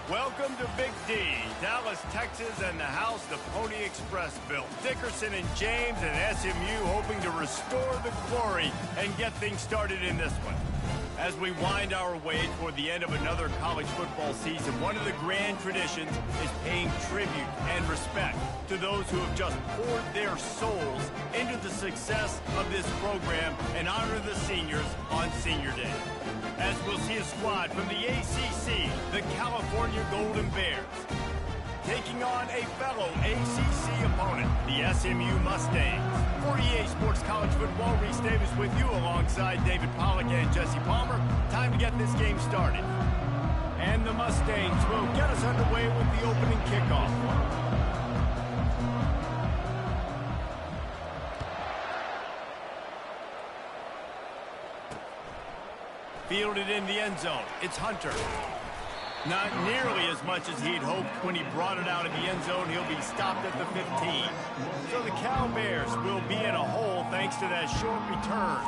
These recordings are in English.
Welcome to Big D, Dallas, Texas, and the house the Pony Express built. Dickerson and James and SMU hoping to restore the glory and get things started in this one. As we wind our way toward the end of another college football season, one of the grand traditions is paying tribute and respect to those who have just poured their souls into the success of this program and honor the seniors on Senior Day. As we'll see a squad from the ACC, the California Golden Bears, taking on a fellow ACC opponent, the SMU Mustangs. For EA Sports College Football, Reese Davis with you alongside David Pollack and Jesse Palmer. Time to get this game started. And the Mustangs will get us underway with the opening kickoff. Fielded in the end zone, it's Hunter. Not nearly as much as he'd hoped when he brought it out of the end zone. He'll be stopped at the 15. So the Cal Bears will be in a hole thanks to that short return.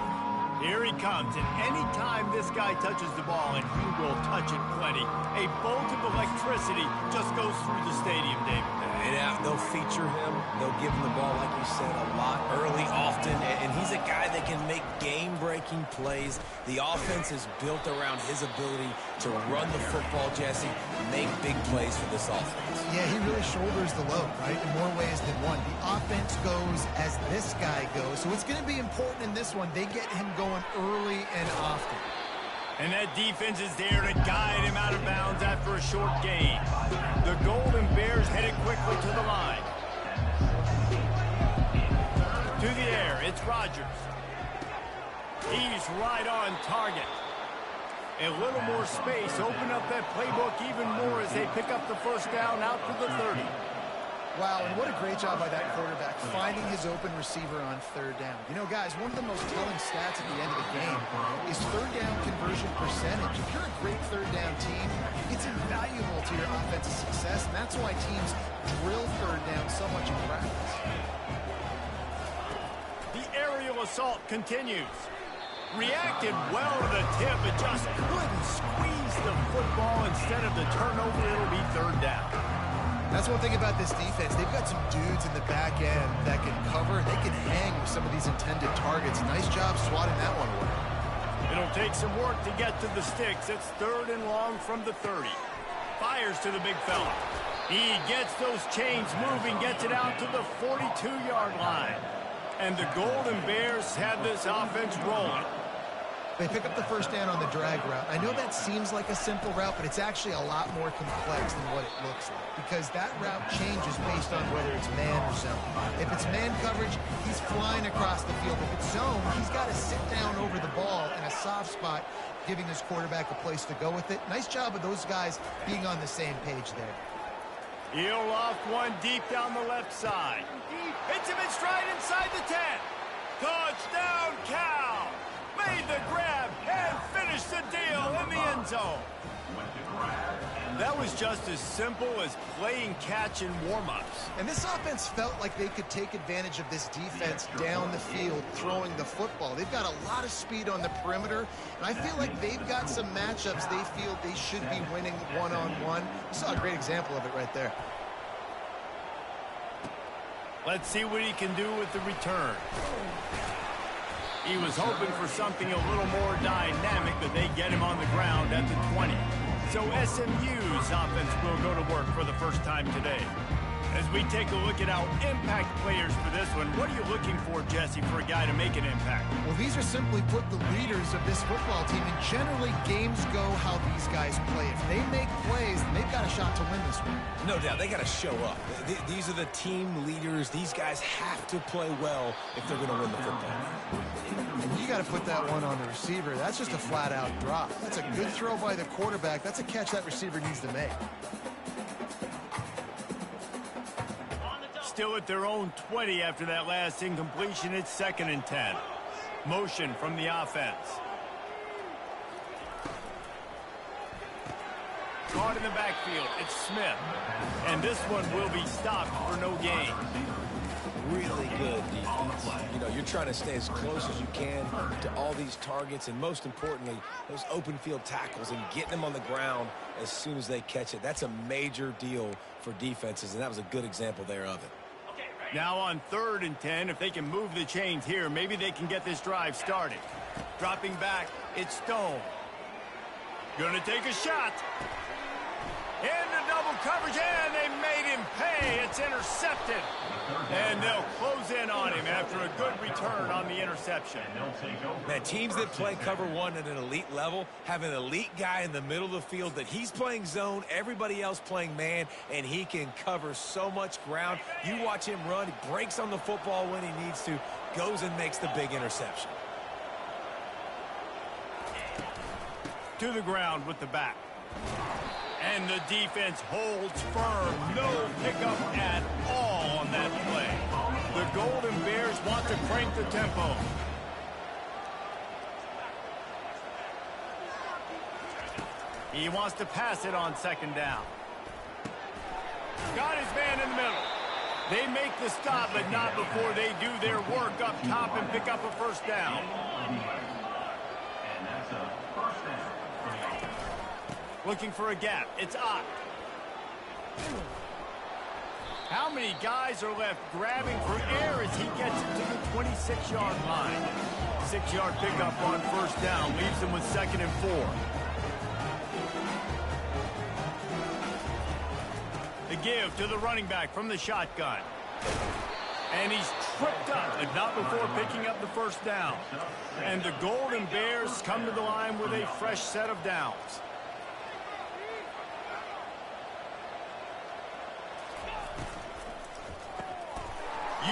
Here he comes, and any time this guy touches the ball, and he will touch it plenty, a bolt of electricity just goes through the stadium, David. And they'll feature him. They'll give him the ball, like you said, a lot early, often. And he's a guy that can make game-breaking plays. The offense is built around his ability to run the football, Jesse, make big plays for this offense. Yeah, he really shoulders the load, right, in more ways than one. The offense goes as this guy goes. So it's going to be important in this one. They get him going early and often. And that defense is there to guide him out of bounds after a short gain. The Golden Bears headed quickly to the line. To the air, it's Rodgers. He's right on target. A little more space, open up that playbook even more as they pick up the first down out to the 30. Wow, and what a great job by that quarterback, finding his open receiver on third down. You know, guys, one of the most telling stats at the end of the game is third down conversion percentage. If you're a great third down team, it's invaluable to your offensive success, and that's why teams drill third down so much in practice. The aerial assault continues. Reacted well to the tip, but just couldn't squeeze the football. Instead of the turnover, it'll be third down. That's one thing about this defense. They've got some dudes in the back end that can cover, and they can hang with some of these intended targets. Nice job swatting that one away. It'll take some work to get to the sticks. It's third and long from the 30. Fires to the big fella. He gets those chains moving, gets it out to the 42-yard line. And the Golden Bears have this offense rolling. They pick up the first down on the drag route. I know that seems like a simple route, but it's actually a lot more complex than what it looks like, because that route changes based on whether it's man or zone. If it's man coverage, he's flying across the field. If it's zone, he's got to sit down over the ball in a soft spot, giving his quarterback a place to go with it. Nice job of those guys being on the same page there. He'll loft one deep down the left side. Hits him in stride inside the 10. Touchdown, Cal! Made the grab and finished the deal in the end zone. That was just as simple as playing catch in warm-ups. And this offense felt like they could take advantage of this defense down the field throwing the football. They've got a lot of speed on the perimeter, and I feel like they've got some matchups they feel they should be winning one-on-one. You saw a great example of it right there. Let's see what he can do with the return. He was hoping for something a little more dynamic, but they get him on the ground at the 20. So SMU's offense will go to work for the first time today. As we take a look at our impact players for this one, what are you looking for, Jesse, for a guy to make an impact? Well, these are simply put the leaders of this football team, and generally games go how these guys play. If they make plays, then they've got a shot to win this one. No doubt, they got to show up. These are the team leaders. These guys have to play well if they're going to win the football game. And you got to put that one on the receiver. That's just a flat-out drop. That's a good throw by the quarterback. That's a catch that receiver needs to make. Still at their own 20 after that last incompletion. It's 2nd and 10. Motion from the offense. Caught in the backfield. It's Smith. And this one will be stopped for no gain. Really good defense. You know, you're trying to stay as close as you can to all these targets, and most importantly, those open field tackles and getting them on the ground as soon as they catch it. That's a major deal for defenses, and that was a good example there of it. Now on 3rd and 10, if they can move the chains here, maybe they can get this drive started. Dropping back, it's Stone. Gonna take a shot. Into double coverage, and they made him pay. It's intercepted. And they'll close in on him after a good return on the interception. Man, teams that play cover one at an elite level have an elite guy in the middle of the field that he's playing zone, everybody else playing man, and he can cover so much ground. You watch him run, he breaks on the football when he needs to, goes and makes the big interception. To the ground with the back. And the defense holds firm. No pickup at all on that play. The Golden Bears want to crank the tempo. He wants to pass it on 2nd down. Got his man in the middle. They make the stop, but not before they do their work up top and pick up a 1st down. Looking for a gap. It's Ott. How many guys are left grabbing for air as he gets it to the 26-yard line? 6-yard pickup on 1st down. Leaves him with 2nd and 4. The give to the running back from the shotgun. And he's tripped up, but not before picking up the 1st down. And the Golden Bears come to the line with a fresh set of downs.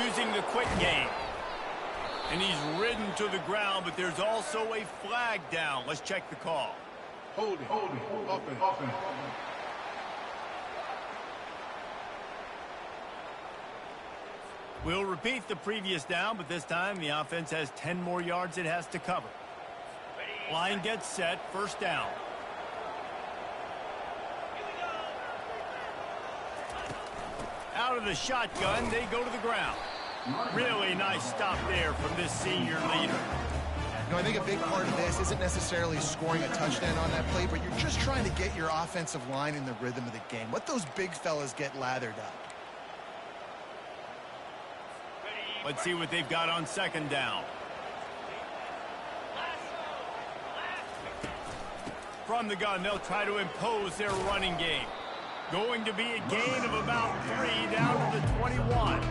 Using the quick game. And he's ridden to the ground, but there's also a flag down. Let's check the call. Hold it. Offense. We'll repeat the previous down, but this time the offense has 10 more yards it has to cover. Line gets set, 1st down. Out of the shotgun, they go to the ground. Really nice stop there from this senior leader. You know, I think a big part of this isn't necessarily scoring a touchdown on that play, but you're just trying to get your offensive line in the rhythm of the game. Let those big fellas get lathered up. Let's see what they've got on 2nd down. From the gun, they'll try to impose their running game. Going to be a gain of about 3 down to the 21.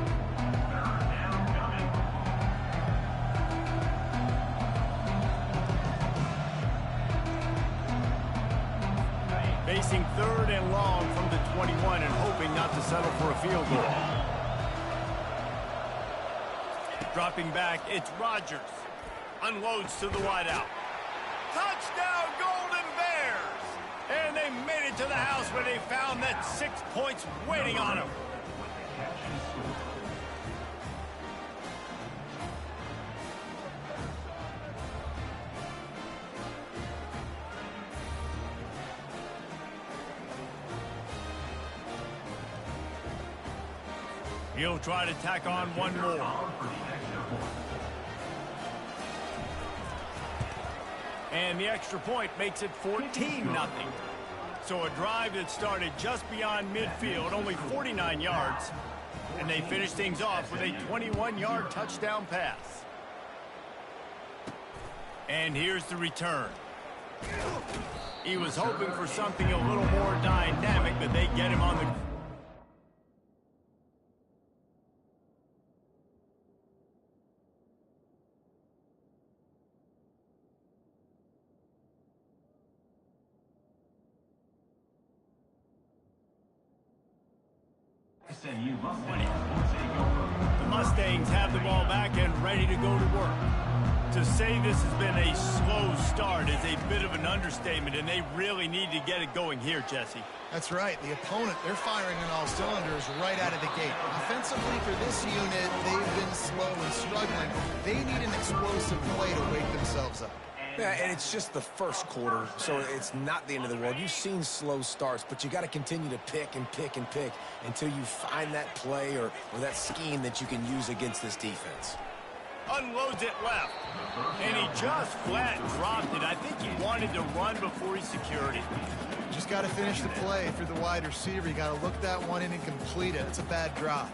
Facing 3rd and long from the 21 and hoping not to settle for a field goal. Dropping back, it's Rodgers. Unloads to the wideout. Touchdown, Golden Bears! And they made it to the house where they found that 6 points waiting on them. He'll try to tack on one more. And the extra point makes it 14-0. So a drive that started just beyond midfield, only 49 yards. And they finish things off with a 21-yard touchdown pass. And here's the return. He was hoping for something a little more dynamic, but they get him on the... The Mustangs have the ball back and ready to go to work. To say this has been a slow start is a bit of an understatement, and they really need to get it going here, Jesse. That's right. The opponent, they're firing on all cylinders right out of the gate. Offensively for this unit, they've been slow and struggling. They need an explosive play to wake themselves up. Yeah, and it's just the first quarter, so it's not the end of the world. You've seen slow starts, but you got to continue to pick and pick and pick until you find that play or that scheme that you can use against this defense. Unloads it left. And he just flat dropped it. I think he wanted to run before he secured it. Just got to finish the play for the wide receiver. You got to look that one in and complete it. It's a bad drop.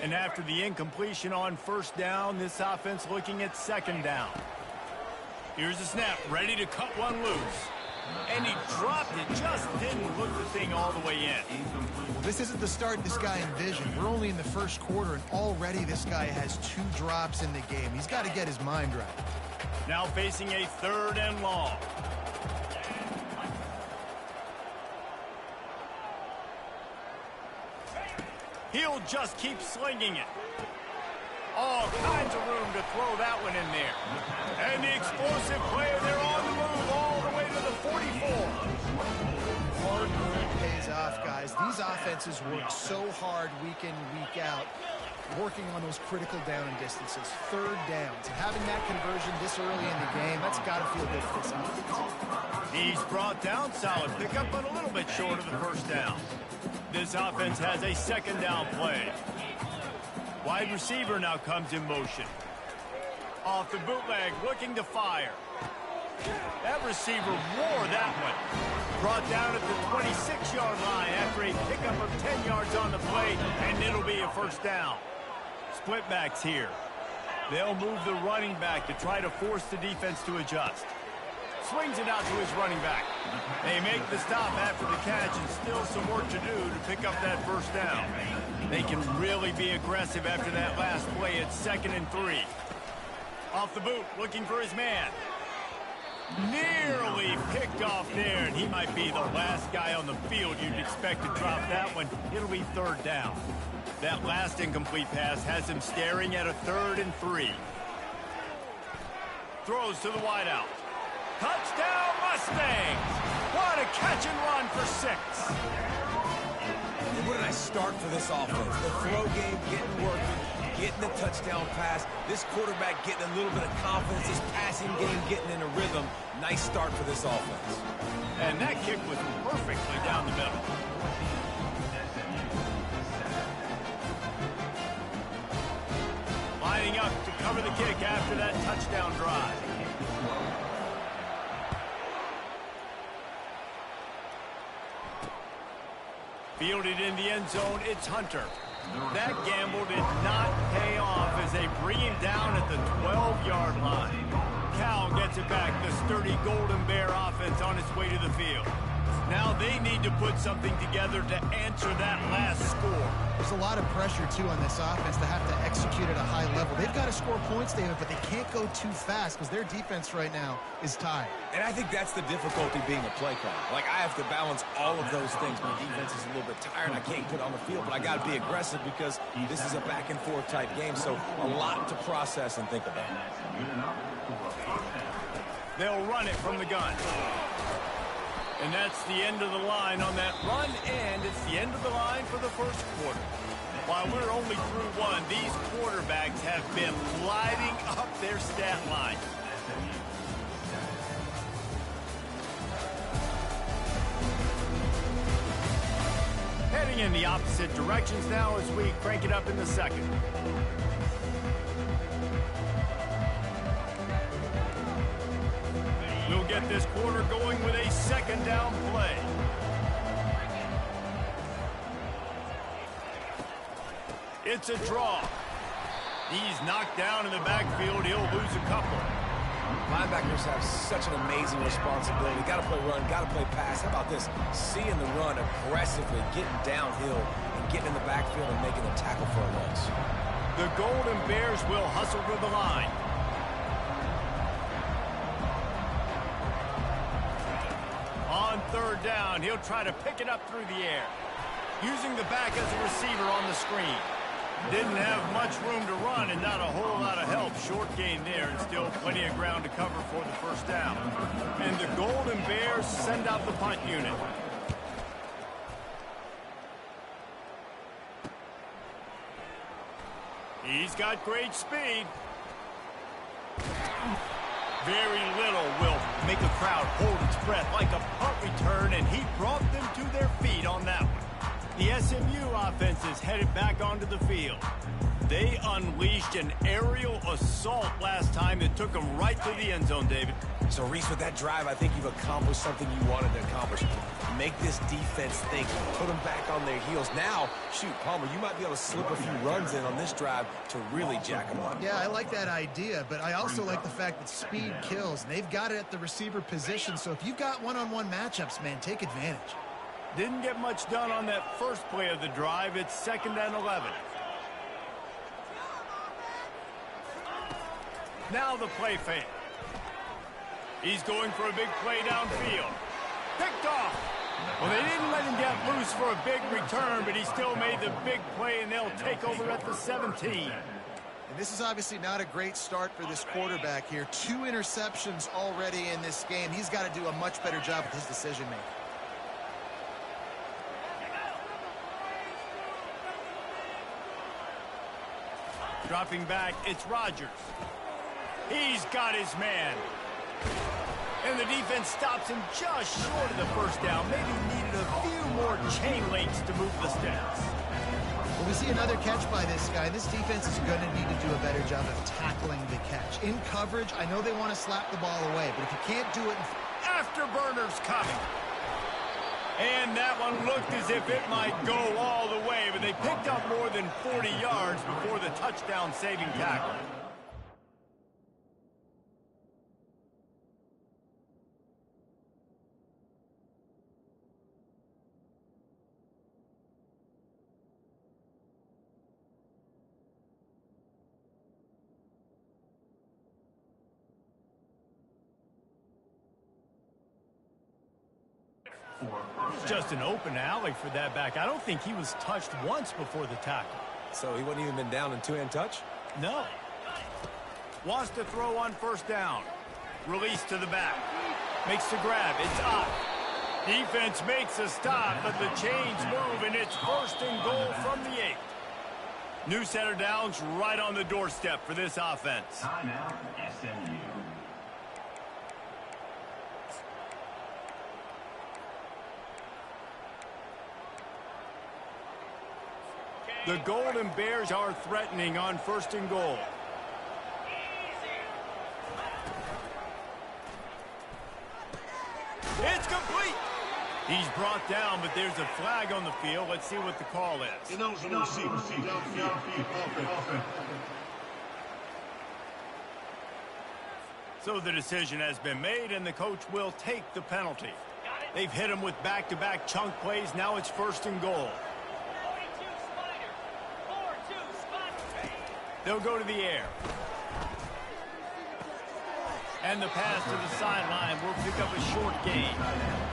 And after the incompletion on first down, this offense looking at second down. Here's the snap, ready to cut one loose. And he dropped it, just didn't look the thing all the way in. Well, this isn't the start this guy envisioned. We're only in the first quarter, and already this guy has 2 drops in the game. He's got to get his mind right. Now facing a 3rd and long. He'll just keep slinging it. All kinds of room to throw that one in there. And the explosive player, they're on the move all the way to the 44. Hard work pays off, guys. These offenses work so hard week in, week out, working on those critical down and distances, 3rd downs. And having that conversion this early in the game, that's got to feel good for this offense. He's brought down, solid pickup, but a little bit short of the first down. This offense has a 2nd down play. Wide receiver now comes in motion. Off the bootleg, looking to fire. That receiver wore that one. Brought down at the 26-yard line after a pickup of 10 yards on the play, and it'll be a first down. Split backs here. They'll move the running back to try to force the defense to adjust. Swings it out to his running back. They make the stop after the catch, and still some work to do to pick up that first down. They can really be aggressive after that last play at 2nd and 3. Off the boot, looking for his man. Nearly picked off there, and he might be the last guy on the field you'd expect to drop that one. It'll be 3rd down. That last incomplete pass has him staring at a 3rd and 3. Throws to the wideout. Touchdown, Mustangs! What a catch and run for 6. And what a nice start for this offense. The throw game getting working, getting the touchdown pass. This quarterback getting a little bit of confidence. This passing game getting in a rhythm. Nice start for this offense. And that kick was perfectly down the middle. Lining up to cover the kick after that touchdown drive. Fielded in the end zone, it's Hunter. That gamble did not pay off as they bring him down at the 12-yard line. Cal gets it back, the sturdy Golden Bear offense on its way to the field. Now they need to put something together to answer that last score. There's a lot of pressure, too, on this offense to have to execute at a high level. They've got to score points, David, but they can't go too fast because their defense right now is tired. And I think that's the difficulty being a play caller. Like, I have to balance all of those things. My defense is a little bit tired. I can't put on the field, but I got to be aggressive because this is a back-and-forth type game, so a lot to process and think about. They'll run it from the gun. And that's the end of the line on that run, and it's the end of the line for the first quarter. While we're only through 1, these quarterbacks have been lighting up their stat line. Heading in the opposite directions now as we crank it up in the second. We'll get this quarter going with a 2nd down play. It's a draw. He's knocked down in the backfield. He'll lose a couple. Linebackers have such an amazing responsibility. Got to play run, got to play pass. How about this? Seeing the run aggressively, getting downhill, and getting in the backfield and making a tackle for a loss. The Golden Bears will hustle to the line. On 3rd down, he'll try to pick it up through the air. Using the back as a receiver on the screen. Didn't have much room to run and not a whole lot of help. Short gain there and still plenty of ground to cover for the first down. And the Golden Bears send out the punt unit. He's got great speed. Very little will make a crowd hold its breath like a punt return, and he brought them to their feet on that one. The SMU offense is headed back onto the field. They unleashed an aerial assault last time that took them right to the end zone, David. So, Reese, with that drive, I think you've accomplished something you wanted to accomplish. Make this defense think, put them back on their heels. Now, shoot, Palmer, you might be able to slip a few runs in on this drive to really jack them up. Yeah, I like that idea, but I also like the fact that speed kills. And they've got it at the receiver position, so if you've got one-on-one matchups, man, take advantage. Didn't get much done on that first play of the drive. It's 2nd and 11. Now the play fake. He's going for a big play downfield. Picked off. Well, they didn't let him get loose for a big return, but he still made the big play, and they'll take over at the 17. And this is obviously not a great start for this quarterback here. 2 interceptions already in this game. He's got to do a much better job with his decision-making. Dropping back, it's Rodgers. He's got his man. And the defense stops him just short of the first down. Maybe needed a few more chain links to move the sticks. Well, we see another catch by this guy. This defense is going to need to do a better job of tackling the catch. In coverage, I know they want to slap the ball away, but if you can't do it... Afterburner's coming. And that one looked as if it might go all the way, but they picked up more than 40 yards before the touchdown-saving tackle. Just an open alley for that back. I don't think he was touched once before the tackle. So he wouldn't even been down in two-hand touch? No. Wants to throw on first down. Release to the back. Makes the grab. It's up. Defense makes a stop, but the chains move, and it's 1st and goal from the 8. New set of downs right on the doorstep for this offense. Timeout, SMU. The Golden Bears are threatening on 1st and goal. It's complete. He's brought down, but there's a flag on the field. Let's see what the call is. So the decision has been made, and the coach will take the penalty. They've hit him with back-to-back chunk plays. Now it's 1st and goal. They'll go to the air. And the pass to the sideline will pick up a short gain.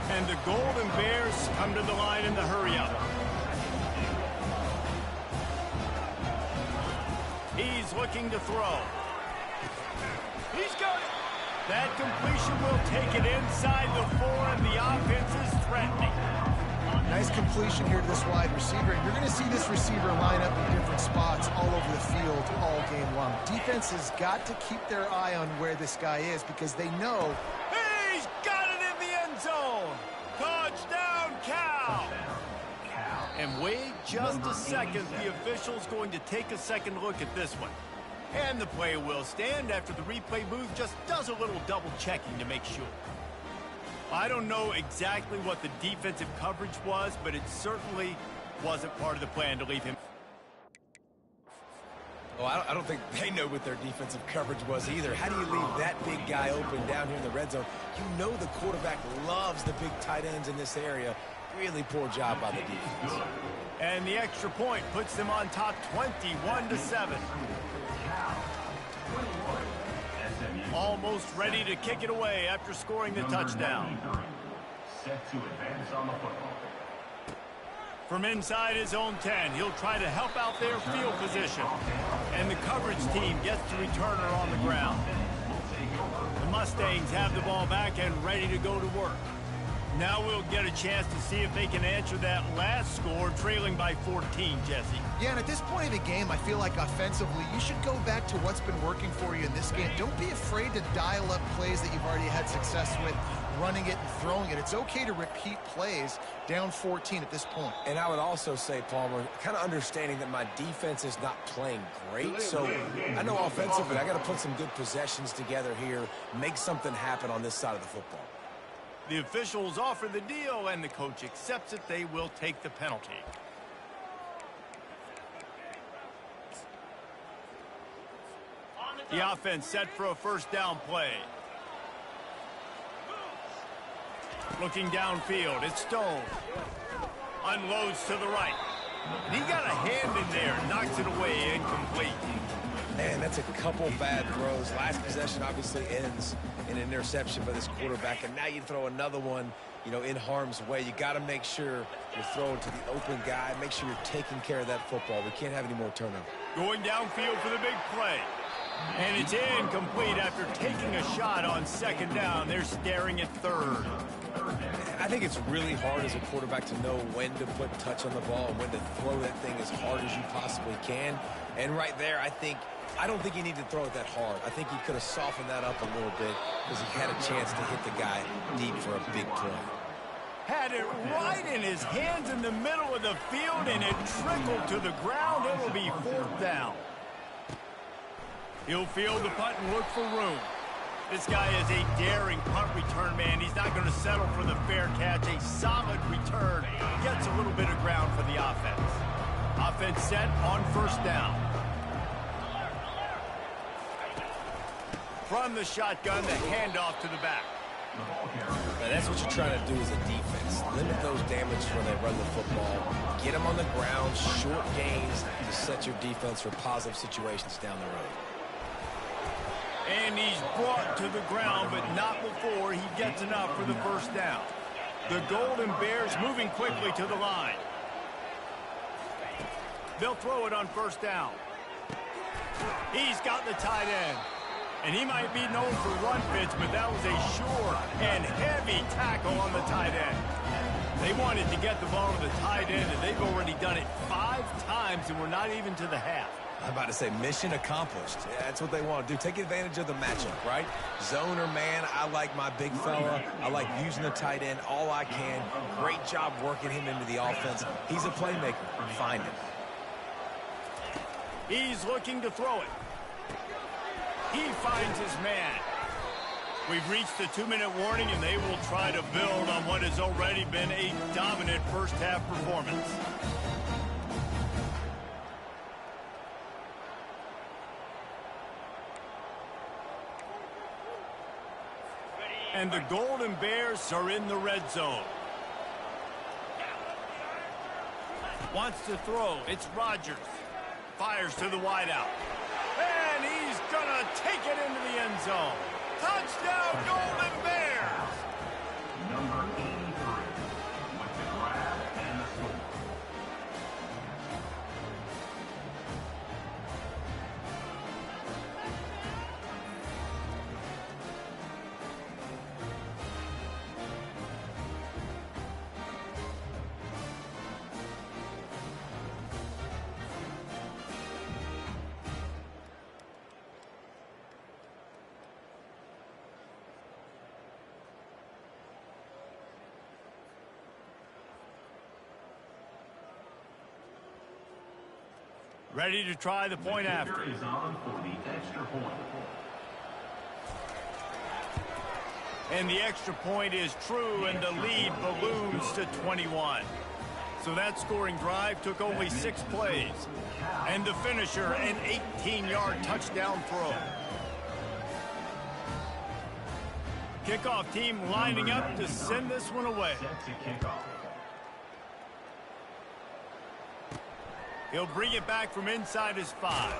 And the Golden Bears come to the line in the hurry-up. He's looking to throw. He's got it. That completion will take it inside the 4, and the offense is threatening. Nice completion here to this wide receiver. And you're going to see this receiver line up in different spots all over the field all game long. Defense has got to keep their eye on where this guy is because they know. He's got it in the end zone. Touchdown, Cal. And wait just a second. The official's going to take a second look at this one. And the play will stand after the replay booth just does a little double checking to make sure. I don't know exactly what the defensive coverage was, but it certainly wasn't part of the plan to leave him. Oh, I don't think they know what their defensive coverage was either. How do you leave that big guy open down here in the red zone? You know the quarterback loves the big tight ends in this area. Really poor job by the defense. And the extra point puts them on top 21-7. Almost ready to kick it away after scoring the touchdown. Set to advance on the football. From inside his own 10, he'll try to help out their field position. And the coverage team gets the returner on the ground. The Mustangs have the ball back and ready to go to work. Now we'll get a chance to see if they can answer that last score, trailing by 14, Jesse. Yeah, and at this point of the game, I feel like offensively, you should go back to what's been working for you in this game. Don't be afraid to dial up plays that you've already had success with, running it and throwing it. It's okay to repeat plays down 14 at this point. And I would also say, Palmer, kind of understanding that my defense is not playing great. So I know offensively, I got to put some good possessions together here, make something happen on this side of the football. The officials offer the deal, and the coach accepts it. They will take the penalty. The offense set for a first down play. Looking downfield, it's Stone. Unloads to the right. And he got a hand in there, knocks it away, incomplete. Man, that's a couple bad throws. Last possession obviously ends in an interception by this quarterback, and now you throw another one, in harm's way. You got to make sure you're throwing to the open guy. Make sure you're taking care of that football. We can't have any more turnover. Going downfield for the big play. And it's incomplete after taking a shot on second down. They're staring at third. I think it's really hard as a quarterback to know when to put touch on the ball and when to throw that thing as hard as you possibly can. And right there, I don't think he needed to throw it that hard. I think he could have softened that up a little bit because he had a chance to hit the guy deep for a big play. Had it right in his hands in the middle of the field, and it trickled to the ground. It will be fourth down. He'll field the punt and look for room. This guy is a daring punt return man. He's not going to settle for the fair catch. A solid return. Gets a little bit of ground for the offense. Offense set on first down. From the shotgun, the handoff to the back. Now that's what you're trying to do as a defense. Limit those damage when they run the football. Get them on the ground, short gains to set your defense for positive situations down the road. And he's brought to the ground, but not before he gets enough for the first down. The Golden Bears moving quickly to the line. They'll throw it on first down. He's got the tight end. And he might be known for run fits, but that was a sure and heavy tackle on the tight end. They wanted to get the ball to the tight end, and they've already done it 5 times, and we're not even to the half. I'm about to say mission accomplished. Yeah, that's what they want to do. Take advantage of the matchup, right? Zone or man, I like my big fella. I like using the tight end all I can. Great job working him into the offense. He's a playmaker. Find him. He's looking to throw it. He finds his man. We've reached the 2-minute warning, and they will try to build on what has already been a dominant first-half performance. And the Golden Bears are in the red zone. Wants to throw. It's Rodgers. Fires to the wideout. And he's going to take it into the end zone. Touchdown, Golden Bears! Number 83 with the grab and the score. Ready to try the point after. Kicker is on for the extra point. And the extra point is true, and the lead balloons to 21. So that scoring drive took only 6 plays. And the finisher, an 18-yard touchdown throw. Kickoff team lining up to send this one away. Set to kick off. He'll bring it back from inside his 5.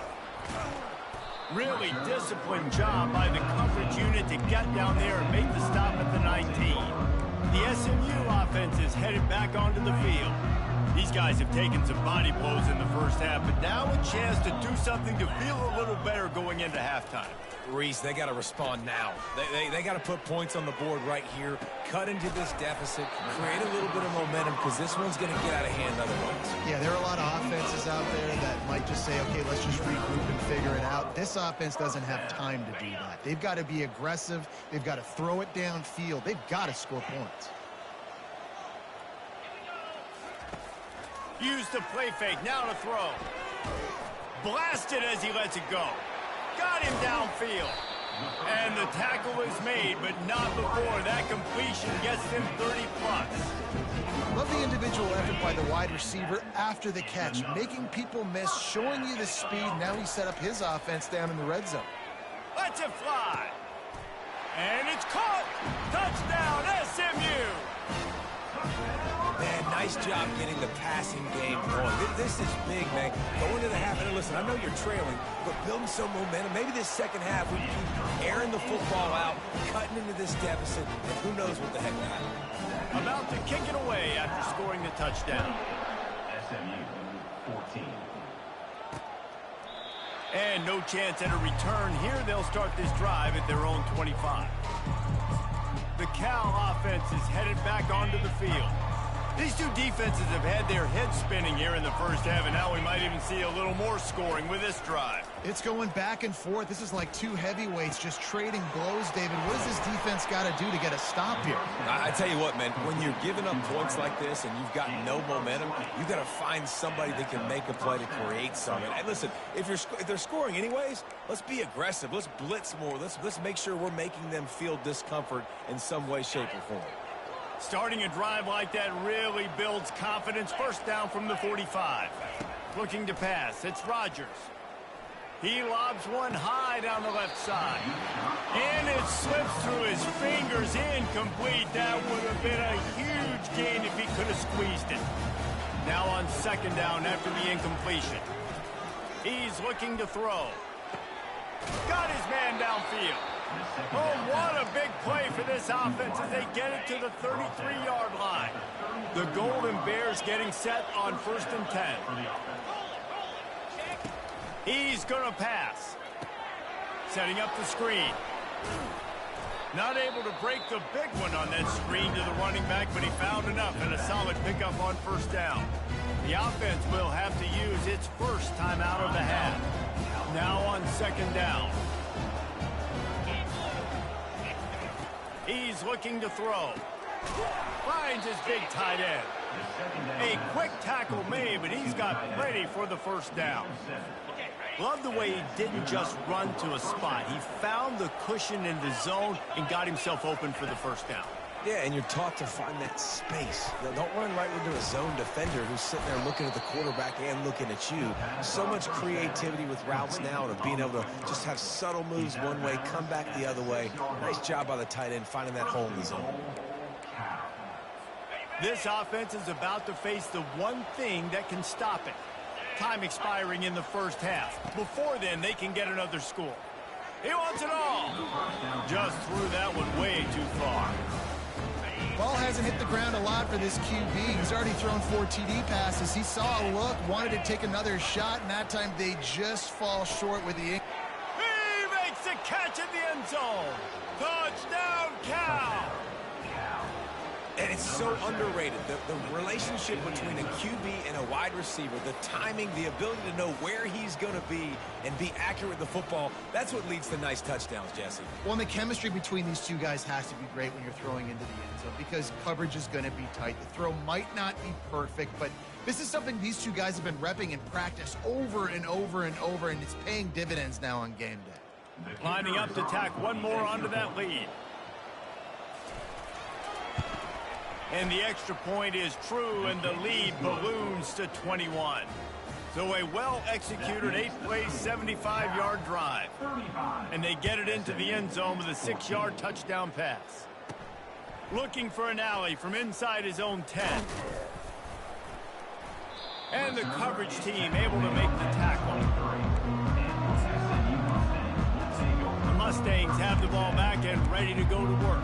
Really disciplined job by the coverage unit to get down there and make the stop at the 19. The SMU offense is headed back onto the field. These guys have taken some body blows in the first half, but now a chance to do something to feel a little better going into halftime. Reese, they got to respond now. They got to put points on the board right here, cut into this deficit, create a little bit of momentum, because this one's going to get out of hand otherwise. Yeah, there are a lot of offenses out there that might just say, okay, let's just regroup and figure it out. This offense doesn't have time to do that. They've got to be aggressive. They've got to throw it downfield. They've got to score points. Use the play fake, now to throw. Blasted as he lets it go. Got him downfield. And the tackle is made, but not before that completion gets him 30+. Love the individual effort by the wide receiver after the catch, making people miss, showing you the speed. Now he set up his offense down in the red zone. Lets it fly. And it's caught. Touchdown, SMU. Man, nice job getting the passing game going. This is big, man. Going to the half, and listen, I know you're trailing, but building some momentum. Maybe this second half we keep airing the football out, cutting into this deficit, and who knows what the heck will happen. About to kick it away after scoring the touchdown. SMU 14. And no chance at a return here. They'll start this drive at their own 25. The Cal offense is headed back onto the field. These two defenses have had their heads spinning here in the first half, and now we might even see a little more scoring with this drive. It's going back and forth. This is like two heavyweights just trading blows, David. What does this defense got to do to get a stop here? I tell you what, man, when you're giving up points like this and you've got no momentum, you've got to find somebody that can make a play to create something. And listen, if they're scoring anyways, let's be aggressive. Let's blitz more. Let's make sure we're making them feel discomfort in some way, shape, or form. Starting a drive like that really builds confidence. First down from the 45. Looking to pass. It's Rodgers. He lobs one high down the left side. And it slips through his fingers. Incomplete. That would have been a huge gain if he could have squeezed it. Now on second down after the incompletion. He's looking to throw. Got his man downfield. Oh, what a big play for this offense as they get it to the 33-yard line. The Golden Bears getting set on 1st and 10. He's going to pass. Setting up the screen. Not able to break the big one on that screen to the running back, but he found enough and a solid pickup on first down. The offense will have to use its first timeout of the half. Now on second down. He's looking to throw. Finds his big tight end. A quick tackle made, but he's got plenty for the first down. Love the way he didn't just run to a spot. He found the cushion in the zone and got himself open for the first down. Yeah, and you're taught to find that space. Don't run right into a zone defender who's sitting there looking at the quarterback and looking at you. So much creativity with routes now to being able to just have subtle moves one way, come back the other way. Nice job by the tight end finding that hole in the zone. This offense is about to face the one thing that can stop it. Time expiring in the first half. Before then, they can get another score. He wants it all. Just threw that one way too far. Ball hasn't hit the ground a lot for this QB. He's already thrown 4 TD passes. He saw a look, wanted to take another shot, and that time they just fall short with the... He makes the catch in the end zone. Touchdown, Cal. And it's so underrated. The relationship between a QB and a wide receiver, the timing, the ability to know where he's going to be and be accurate with the football, that's what leads to nice touchdowns, Jesse. Well, and the chemistry between these two guys has to be great when you're throwing into the end zone because coverage is going to be tight. The throw might not be perfect, but this is something these two guys have been repping in practice over and over and over, and it's paying dividends now on game day. Lining up to tack one more onto that lead. And the extra point is true, and the lead balloons to 21. So a well-executed 8-play, 75-yard drive. And they get it into the end zone with a 6-yard touchdown pass. Looking for an alley from inside his own 10. And the coverage team able to make the tackle. The Mustangs have the ball back and ready to go to work.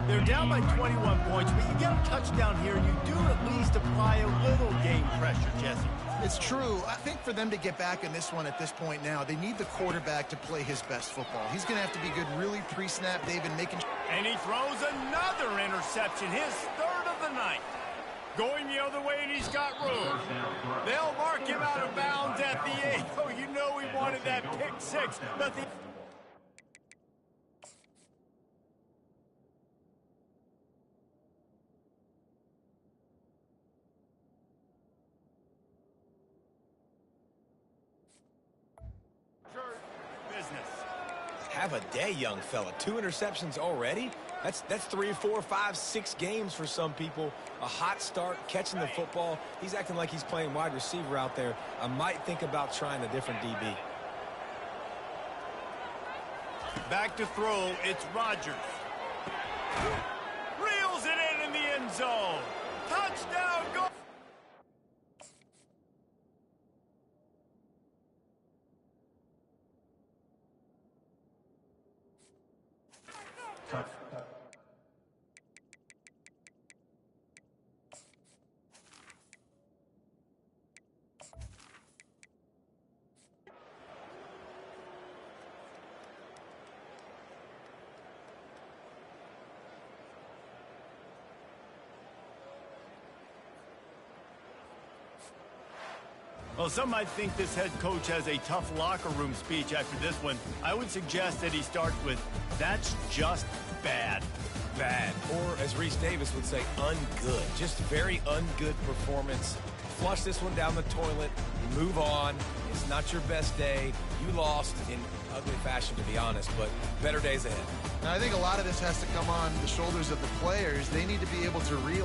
They're down by 21 points, but you get a touchdown here, and you do at least apply a little game pressure, Jesse. It's true. I think for them to get back in this one at this point now, they need the quarterback to play his best football. He's going to have to be good really pre-snap, David, making... And he throws another interception, his third of the night. Going the other way, and he's got room. They'll mark him out of bounds at the 8. Oh, you know he wanted that pick 6, but the... business. Have a day, young fella. 2 interceptions already? That's 3, 4, 5, 6 games for some people. A hot start, catching the football. He's acting like he's playing wide receiver out there. I might think about trying a different DB. Back to throw, it's Rodgers. Reels it in the end zone. Touchdown, go! Well, some might think this head coach has a tough locker room speech after this one. I would suggest that he starts with, "That's just bad." Bad. Or, as Reese Davis would say, ungood. Just very ungood performance. Flush this one down the toilet. Move on. It's not your best day. You lost in ugly fashion, to be honest, but better days ahead. Now, I think a lot of this has to come on the shoulders of the players. They need to be able to realize